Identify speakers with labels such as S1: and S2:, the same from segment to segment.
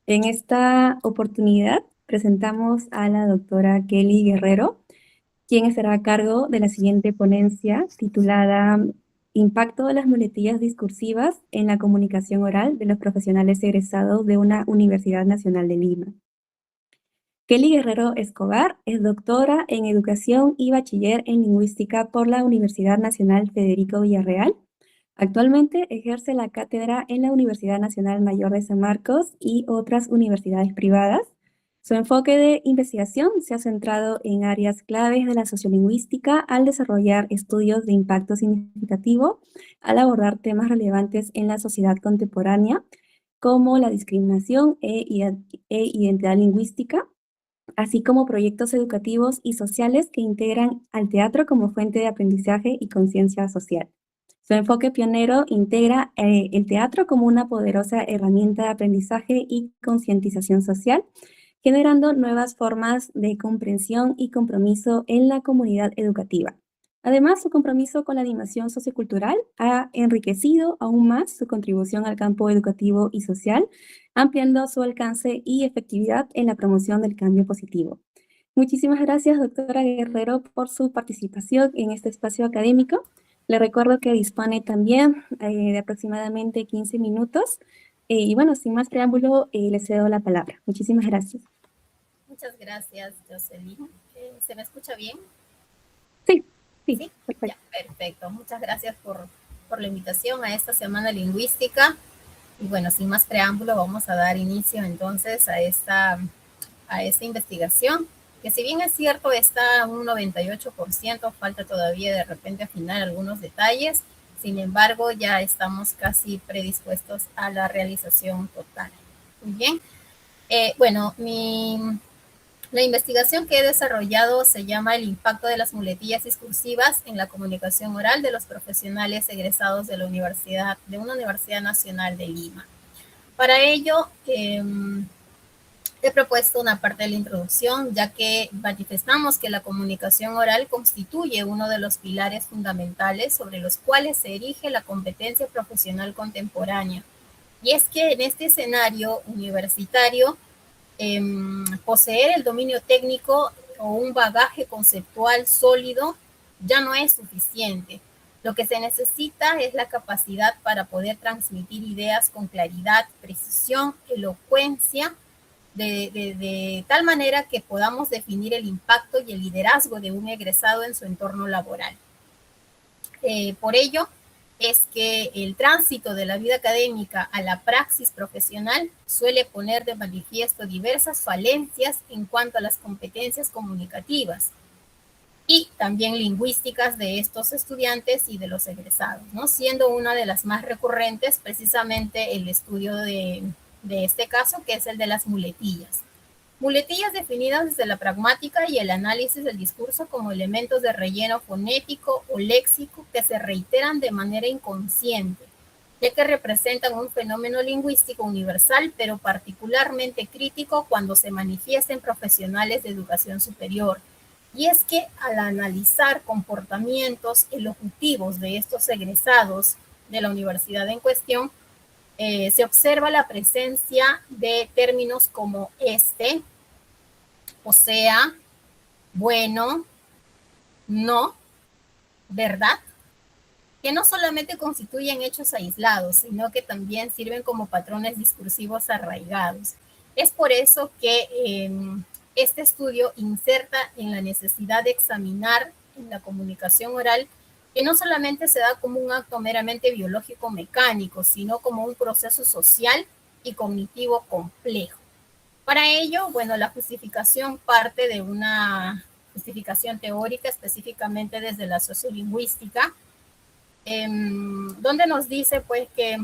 S1: En esta oportunidad presentamos a la doctora Kelly Guerrero, quien estará a cargo de la siguiente ponencia titulada Impacto de las muletillas discursivas en la comunicación oral de los profesionales egresados de una Universidad Nacional de Lima. Kelly Guerrero Escobar es doctora en Educación y bachiller en Lingüística por la Universidad Nacional Federico Villarreal. Actualmente ejerce la cátedra en la Universidad Nacional Mayor de San Marcos y otras universidades privadas. Su enfoque de investigación se ha centrado en áreas claves de la sociolingüística al desarrollar estudios de impacto significativo, al abordar temas relevantes en la sociedad contemporánea, como la discriminación e identidad lingüística, así como proyectos educativos y sociales que integran al teatro como fuente de aprendizaje y conciencia social. Su enfoque pionero integra el teatro como una poderosa herramienta de aprendizaje y concientización social, generando nuevas formas de comprensión y compromiso en la comunidad educativa. Además, su compromiso con la animación sociocultural ha enriquecido aún más su contribución al campo educativo y social, ampliando su alcance y efectividad en la promoción del cambio positivo. Muchísimas gracias, doctora Guerrero, por su participación en este espacio académico. Le recuerdo que dispone también de aproximadamente 15 minutos. Y bueno, sin más preámbulo, le cedo la palabra. Muchísimas gracias.
S2: Muchas gracias, Jocelyn. ¿Se me escucha bien?
S1: Sí, sí,
S2: Sí, ya,
S1: perfecto.
S2: perfecto. Muchas gracias por la invitación a esta Semana Lingüística. Y bueno, sin más preámbulo, vamos a dar inicio entonces a esta investigación, que si bien es cierto está un 98%, falta todavía de repente afinar algunos detalles, sin embargo ya estamos casi predispuestos a la realización total. Muy bien. Bueno, la investigación que he desarrollado se llama El impacto de las muletillas discursivas en la comunicación oral de los profesionales egresados de una Universidad Nacional de Lima. Para ello, he propuesto una parte de la introducción, ya que manifestamos que la comunicación oral constituye uno de los pilares fundamentales sobre los cuales se erige la competencia profesional contemporánea. Y es que en este escenario universitario, poseer el dominio técnico o un bagaje conceptual sólido ya no es suficiente. Lo que se necesita es la capacidad para poder transmitir ideas con claridad, precisión, elocuencia, de tal manera que podamos definir el impacto y el liderazgo de un egresado en su entorno laboral. Por ello, es que el tránsito de la vida académica a la praxis profesional suele poner de manifiesto diversas falencias en cuanto a las competencias comunicativas y también lingüísticas de estos estudiantes y de los egresados, ¿no? Siendo una de las más recurrentes precisamente el estudio de este caso, que es el de las muletillas. Muletillas definidas desde la pragmática y el análisis del discurso como elementos de relleno fonético o léxico que se reiteran de manera inconsciente, ya que representan un fenómeno lingüístico universal, pero particularmente crítico cuando se manifiesta en profesionales de educación superior. Y es que al analizar comportamientos elocutivos de estos egresados de la universidad en cuestión, se observa la presencia de términos como o sea, bueno, no, verdad, que no solamente constituyen hechos aislados, sino que también sirven como patrones discursivos arraigados. Es por eso que este estudio inserta en la necesidad de examinar en la comunicación oral que no solamente se da como un acto meramente biológico mecánico, sino como un proceso social y cognitivo complejo. Para ello, bueno, la justificación parte de una justificación teórica, específicamente desde la sociolingüística, donde nos dice pues que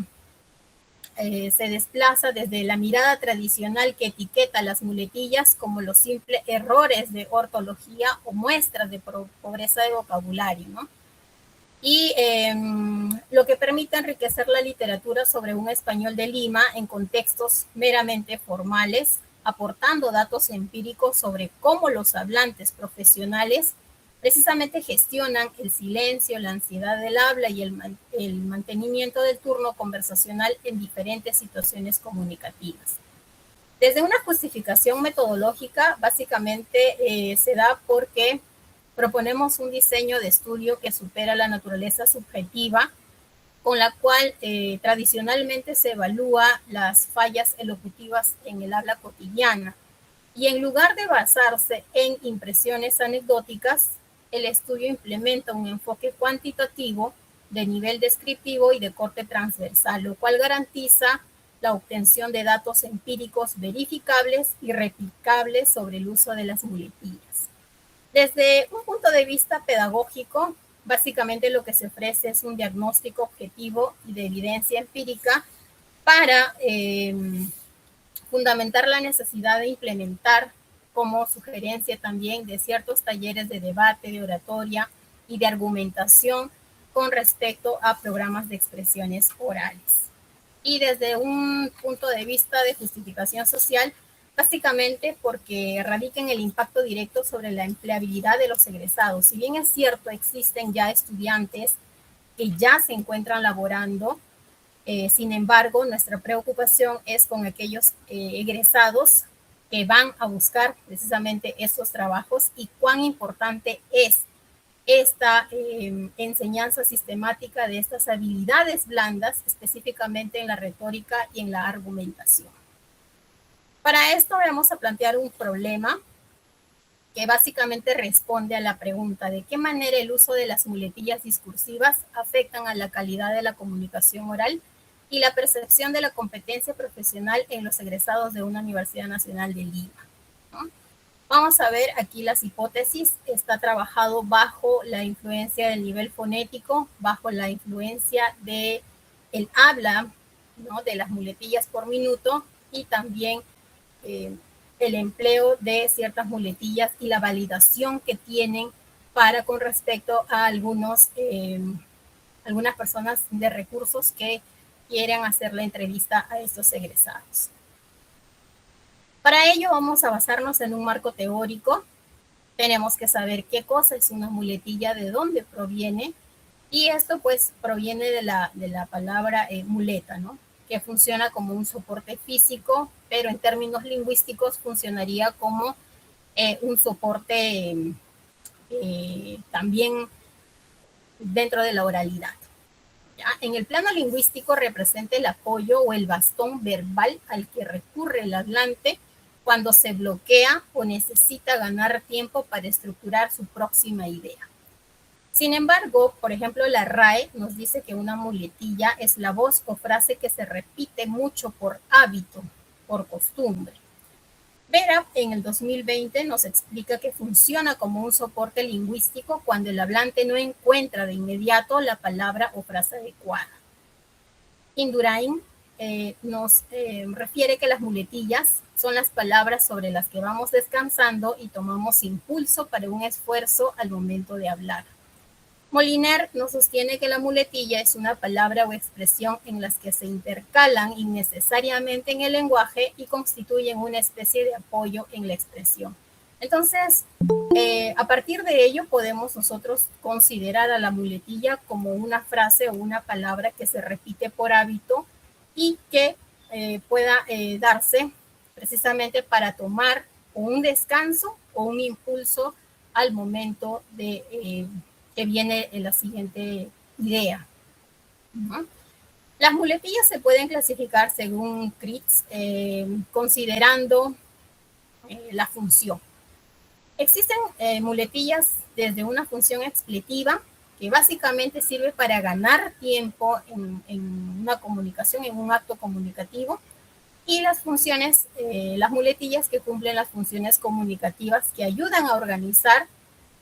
S2: se desplaza desde la mirada tradicional que etiqueta las muletillas como los simples errores de ortología o muestras de pobreza de vocabulario, ¿no? Y lo que permite enriquecer la literatura sobre un español de Lima en contextos meramente formales, aportando datos empíricos sobre cómo los hablantes profesionales precisamente gestionan el silencio, la ansiedad del habla y el mantenimiento del turno conversacional en diferentes situaciones comunicativas. Desde una justificación metodológica, básicamente se da porque proponemos un diseño de estudio que supera la naturaleza subjetiva, con la cual tradicionalmente se evalúa las fallas elocutivas en el habla cotidiana. Y en lugar de basarse en impresiones anecdóticas, el estudio implementa un enfoque cuantitativo de nivel descriptivo y de corte transversal, lo cual garantiza la obtención de datos empíricos verificables y replicables sobre el uso de las muletillas. Desde un punto de vista pedagógico, básicamente lo que se ofrece es un diagnóstico objetivo y de evidencia empírica para fundamentar la necesidad de implementar como sugerencia también de ciertos talleres de debate, de oratoria y de argumentación con respecto a programas de expresiones orales. Y desde un punto de vista de justificación social, básicamente porque radica en el impacto directo sobre la empleabilidad de los egresados. Si bien es cierto, existen ya estudiantes que ya se encuentran laborando, sin embargo, nuestra preocupación es con aquellos egresados que van a buscar precisamente estos trabajos y cuán importante es esta enseñanza sistemática de estas habilidades blandas, específicamente en la retórica y en la argumentación. Para esto vamos a plantear un problema que básicamente responde a la pregunta de qué manera el uso de las muletillas discursivas afectan a la calidad de la comunicación oral y la percepción de la competencia profesional en los egresados de una Universidad Nacional de Lima, ¿no? Vamos a ver aquí las hipótesis. Está trabajado bajo la influencia del nivel fonético, bajo la influencia del habla, ¿no?, de las muletillas por minuto y también el empleo de ciertas muletillas y la validación que tienen para con respecto a algunas personas de recursos que quieren hacer la entrevista a estos egresados. Para ello vamos a basarnos en un marco teórico. Tenemos que saber qué cosa es una muletilla, de dónde proviene, y esto pues proviene de la palabra muleta, ¿no?, que funciona como un soporte físico, pero en términos lingüísticos funcionaría como un soporte también dentro de la oralidad. ¿Ya? En el plano lingüístico representa el apoyo o el bastón verbal al que recurre el hablante cuando se bloquea o necesita ganar tiempo para estructurar su próxima idea. Sin embargo, por ejemplo, la RAE nos dice que una muletilla es la voz o frase que se repite mucho por hábito, por costumbre. Vera, en el 2020, nos explica que funciona como un soporte lingüístico cuando el hablante no encuentra de inmediato la palabra o frase adecuada. Indurain nos refiere que las muletillas son las palabras sobre las que vamos descansando y tomamos impulso para un esfuerzo al momento de hablar. Moliner nos sostiene que la muletilla es una palabra o expresión en las que se intercalan innecesariamente en el lenguaje y constituyen una especie de apoyo en la expresión. Entonces, a partir de ello podemos nosotros considerar a la muletilla como una frase o una palabra que se repite por hábito y que pueda darse precisamente para tomar un descanso o un impulso al momento de que viene en la siguiente idea, ¿no? Las muletillas se pueden clasificar según Critz, considerando la función. Existen muletillas desde una función expletiva, que básicamente sirve para ganar tiempo en una comunicación, en un acto comunicativo, y las funciones, las muletillas que cumplen las funciones comunicativas que ayudan a organizar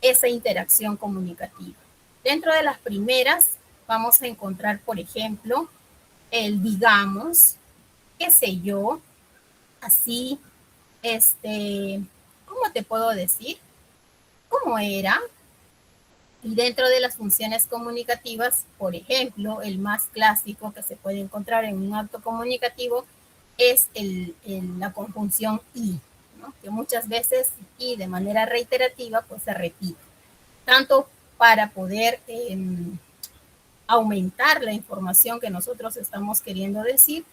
S2: esa interacción comunicativa. Dentro de las primeras vamos a encontrar, por ejemplo, el digamos, qué sé yo, así, ¿cómo te puedo decir? ¿Cómo era? Y dentro de las funciones comunicativas, por ejemplo, el más clásico que se puede encontrar en un acto comunicativo es la conjunción y, ¿no?, que muchas veces y de manera reiterativa pues se repite, tanto para poder aumentar la información que nosotros estamos queriendo decir,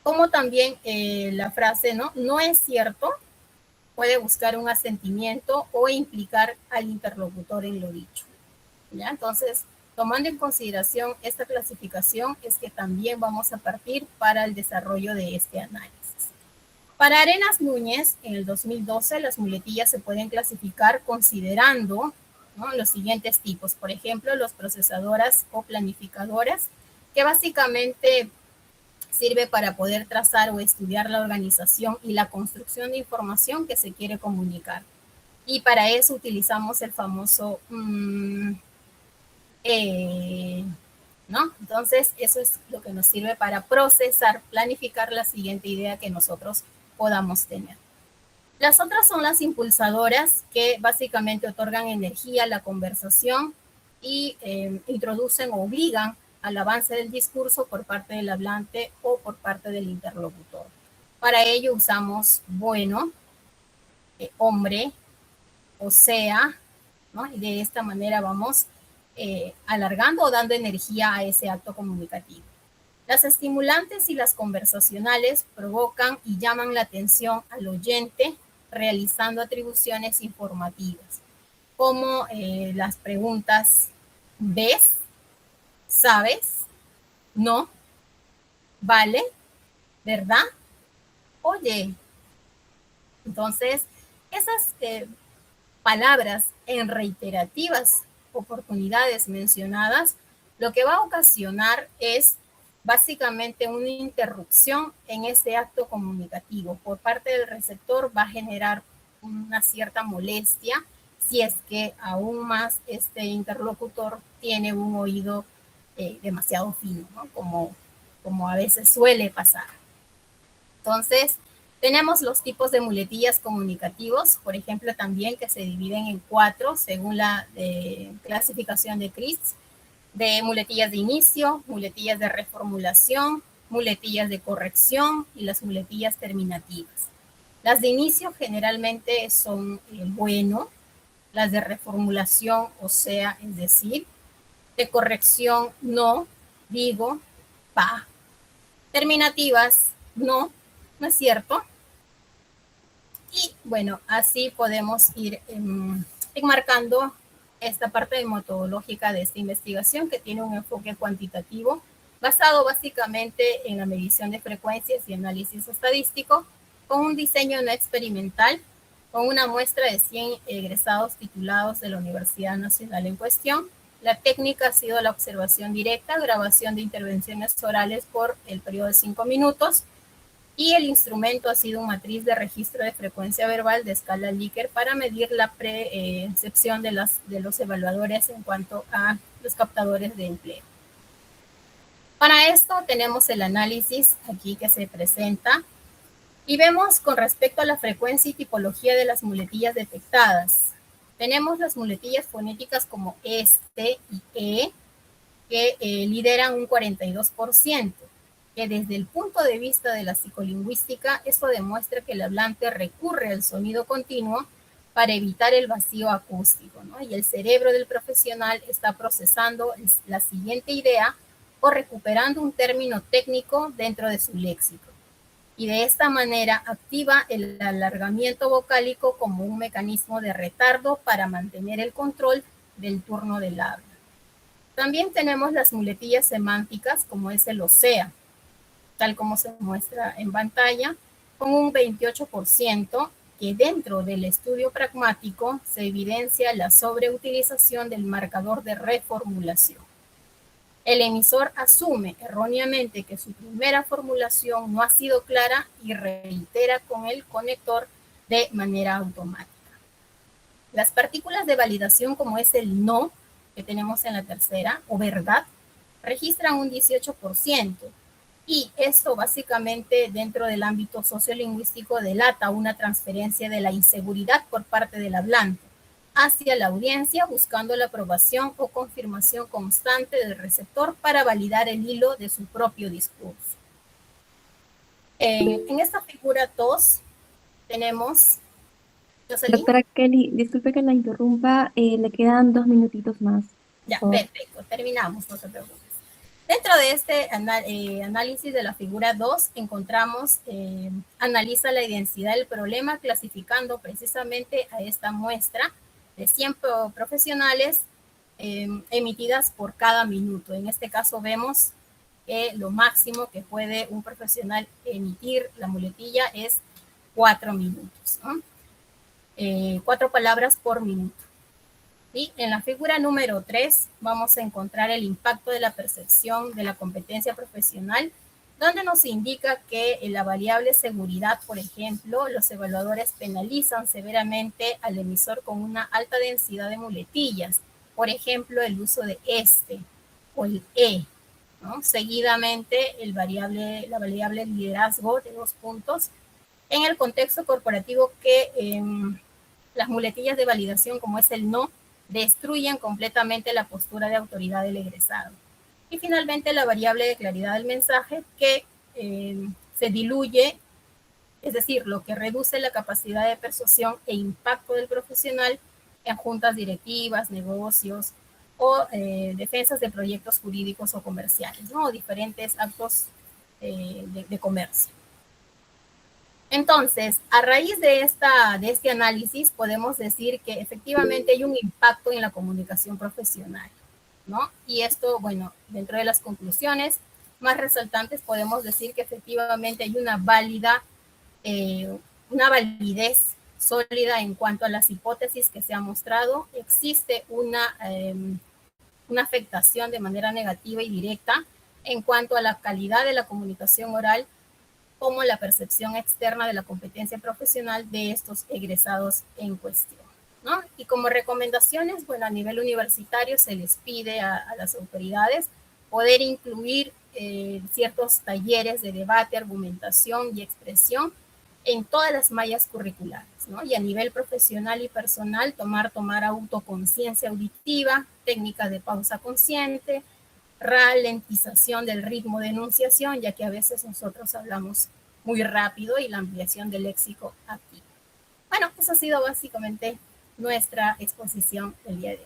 S2: como también la frase, ¿no? No es cierto, puede buscar un asentimiento o implicar al interlocutor en lo dicho. ¿Ya? Entonces, tomando en consideración esta clasificación, es que también vamos a partir para el desarrollo de este análisis. Para Arenas Núñez, en el 2012, las muletillas se pueden clasificar considerando, ¿no?, los siguientes tipos. Por ejemplo, los procesadoras o planificadoras, que básicamente sirve para poder trazar o estudiar la organización y la construcción de información que se quiere comunicar. Y para eso utilizamos el famoso ¿no? Entonces, eso es lo que nos sirve para procesar, planificar la siguiente idea que nosotros podamos tener. Las otras son las impulsadoras, que básicamente otorgan energía a la conversación y introducen o obligan al avance del discurso por parte del hablante o por parte del interlocutor. Para ello usamos bueno, hombre, o sea, ¿no? Y de esta manera vamos alargando o dando energía a ese acto comunicativo. Las estimulantes y las conversacionales provocan y llaman la atención al oyente, realizando atribuciones informativas, como las preguntas ¿ves? ¿Sabes? ¿No? ¿Vale? ¿Verdad? Oye. Entonces, esas palabras en reiterativas oportunidades mencionadas, lo que va a ocasionar es básicamente una interrupción en ese acto comunicativo. Por parte del receptor va a generar una cierta molestia si es que aún más este interlocutor tiene un oído demasiado fino, ¿no? Como a veces suele pasar. Entonces, tenemos los tipos de muletillas comunicativos, por ejemplo, también que se dividen en 4 según la clasificación de CRISP, de muletillas de inicio, muletillas de reformulación, muletillas de corrección y las muletillas terminativas. Las de inicio generalmente son bueno, las de reformulación, o sea, es decir, de corrección, no, digo, pa. Terminativas, no, no es cierto. Y bueno, así podemos ir enmarcando esta parte metodológica de esta investigación, que tiene un enfoque cuantitativo basado básicamente en la medición de frecuencias y análisis estadístico, con un diseño no experimental, con una muestra de 100 egresados titulados de la Universidad Nacional en cuestión. La técnica ha sido la observación directa, grabación de intervenciones orales por el periodo de 5 minutos, y el instrumento ha sido una matriz de registro de frecuencia verbal de escala Likert para medir la percepción de los evaluadores en cuanto a los captadores de empleo. Para esto tenemos el análisis aquí que se presenta y vemos con respecto a la frecuencia y tipología de las muletillas detectadas. Tenemos las muletillas fonéticas como este y e, que lideran un 42%. Que desde el punto de vista de la psicolingüística, esto demuestra que el hablante recurre al sonido continuo para evitar el vacío acústico, ¿no? Y el cerebro del profesional está procesando la siguiente idea o recuperando un término técnico dentro de su léxico. Y de esta manera activa el alargamiento vocálico como un mecanismo de retardo para mantener el control del turno del habla. También tenemos las muletillas semánticas, como es el o sea, tal como se muestra en pantalla, con un 28%, que dentro del estudio pragmático se evidencia la sobreutilización del marcador de reformulación. El emisor asume erróneamente que su primera formulación no ha sido clara y reitera con el conector de manera automática. Las partículas de validación, como es el no, que tenemos en la tercera, o verdad, registran un 18%. Y esto básicamente dentro del ámbito sociolingüístico delata una transferencia de la inseguridad por parte del hablante hacia la audiencia, buscando la aprobación o confirmación constante del receptor para validar el hilo de su propio discurso. En esta figura 2 tenemos... ¿Jocelyn?
S1: Doctora Kelly, disculpe que la interrumpa, le quedan 2 minutitos más.
S2: Ya, perfecto, terminamos, no se preocupe. Dentro de este análisis de la figura 2 encontramos, analiza la identidad del problema clasificando precisamente a esta muestra de 100 profesionales emitidas por cada minuto. En este caso vemos que lo máximo que puede un profesional emitir la muletilla es 4 minutos, ¿no? 4 palabras por minuto. ¿Sí? En la figura número 3 vamos a encontrar el impacto de la percepción de la competencia profesional, donde nos indica que en la variable seguridad, por ejemplo, los evaluadores penalizan severamente al emisor con una alta densidad de muletillas, por ejemplo, el uso de este o el ¿no? Seguidamente, la variable liderazgo de 2 puntos. En el contexto corporativo que las muletillas de validación, como es el no, destruyen completamente la postura de autoridad del egresado. Y finalmente la variable de claridad del mensaje que se diluye, es decir, lo que reduce la capacidad de persuasión e impacto del profesional en juntas directivas, negocios o defensas de proyectos jurídicos o comerciales, ¿no? O diferentes actos de comercio. Entonces, a raíz de este análisis, podemos decir que efectivamente hay un impacto en la comunicación profesional, ¿no? Y esto, bueno, dentro de las conclusiones más resaltantes, podemos decir que efectivamente hay una validez sólida en cuanto a las hipótesis que se han mostrado. Existe una afectación de manera negativa y directa en cuanto a la calidad de la comunicación oral, como la percepción externa de la competencia profesional de estos egresados en cuestión, ¿no? Y como recomendaciones, bueno, a nivel universitario se les pide a las autoridades poder incluir ciertos talleres de debate, argumentación y expresión en todas las mallas curriculares, ¿no? Y a nivel profesional y personal, tomar autoconciencia auditiva, técnicas de pausa consciente, ralentización del ritmo de enunciación, ya que a veces nosotros hablamos muy rápido, y la ampliación del léxico activo. Bueno, eso ha sido básicamente nuestra exposición el día de hoy.